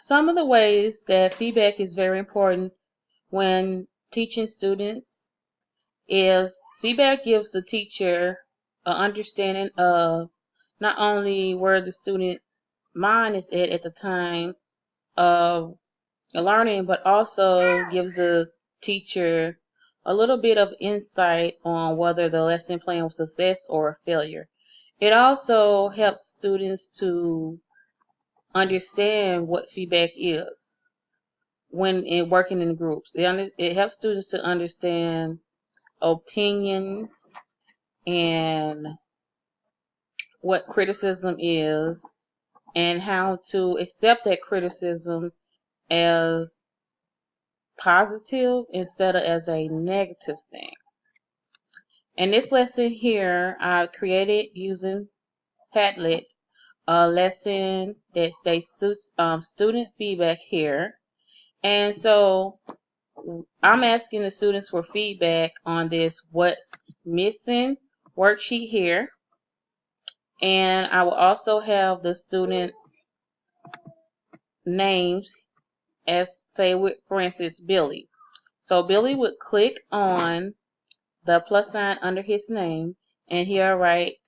some of the ways that feedback is very important when teaching students is feedback gives the teacher an understanding of not only where the student mind is at the time of learning, but also gives the teacher a little bit of insight on whether the lesson plan was a success or a failure. It also helps students to understand what feedback is when working in groups. It helps students to understand opinions and what criticism is and how to accept that criticism as positive instead of as a negative thing. And this lesson here, I created using Padlet a lesson that states student feedback here. And so I'm asking the students for feedback on this what's missing worksheet here. And I will also have the students' names as, say, for instance, Billy. So Billy would click on the plus sign under his name, and he'll write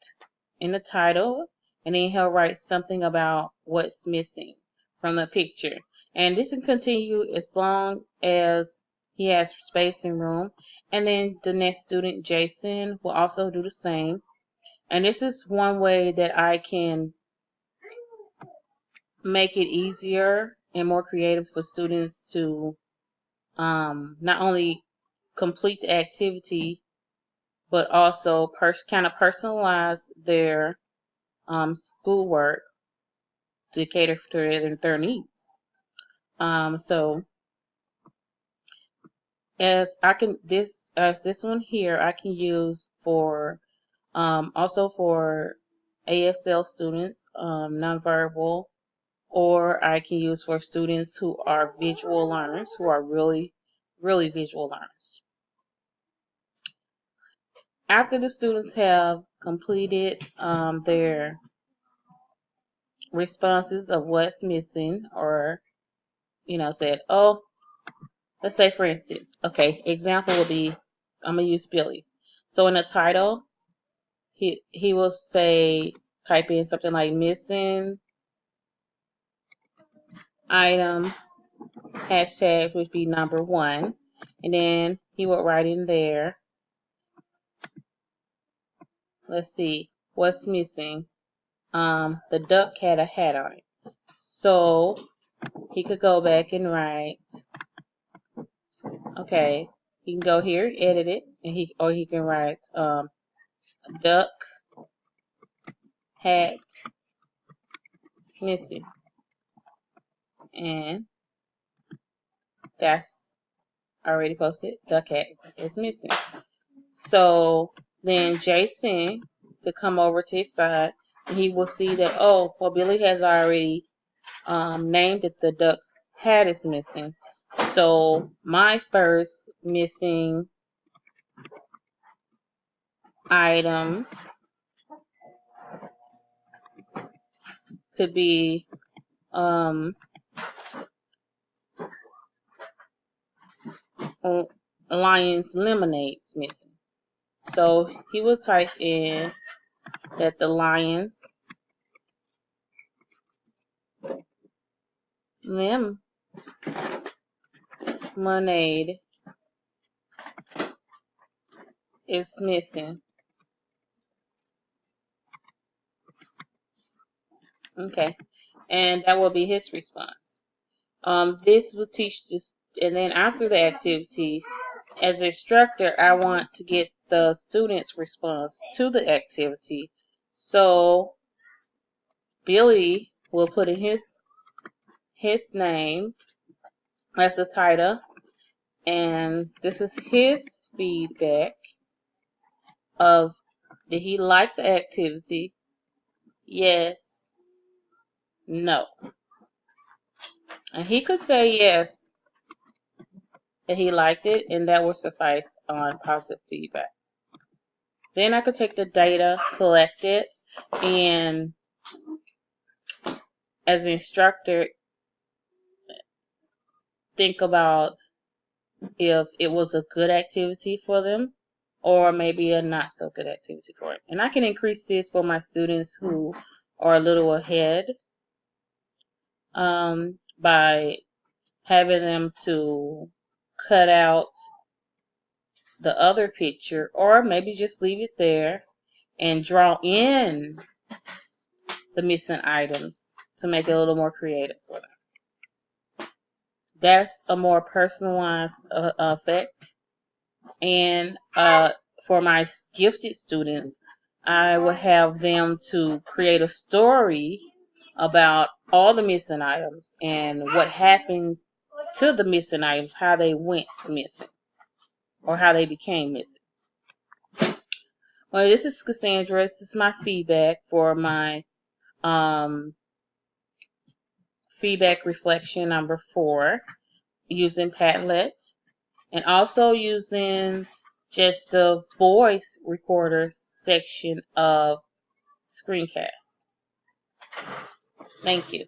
in the title, and then he'll write something about what's missing from the picture. And this can continue as long as he has space and room. And then the next student, Jason, will also do the same. And this is one way that I can make it easier and more creative for students to not only complete the activity, but also kind of personalize their schoolwork to cater to their needs. So as this one here, I can use for also for ASL students, nonverbal, or I can use for students who are visual learners, who are really, really visual learners. After the students have completed their responses of what's missing, or said, oh, let's say for instance, okay, example would be, I'm gonna use Billy. So in the title, he will say, type in something like missing item hashtag, which would be number 1, and then he would write in there, let's see, what's missing. The duck had a hat on it. So he could go back and write, okay, he can go here, edit it, and he can write duck hat missing, and that's already posted. Duck hat is missing. So then Jason could come over to his side, and he will see that, oh, well, Billy has already named that the duck's hat is missing. So my first missing item could be Lion's lemonade's missing. So he will type in that the Lion's lemonade is missing. Okay, and that will be his response. This will teach this, and then after the activity, as an instructor, I want to get the student's response to the activity. So Billy will put in his name as the title, and this is his feedback of, did he like the activity? Yes, no. And he could say yes, that he liked it, and that would suffice on positive feedback. Then I could take the data collected, and as an instructor, think about if it was a good activity for them or maybe a not so good activity for them. And I can increase this for my students who are a little ahead by having them to cut out the other picture or maybe just leave it there and draw in the missing items to make it a little more creative for them. That's a more personalized effect. And for my gifted students, I will have them to create a story about all the missing items and what happens to the missing items, how they went missing or how they became missing. Well, this is Cassandra. This is my feedback for my feedback reflection number 4 using Padlet and also using just the voice recorder section of Screencast. Thank you.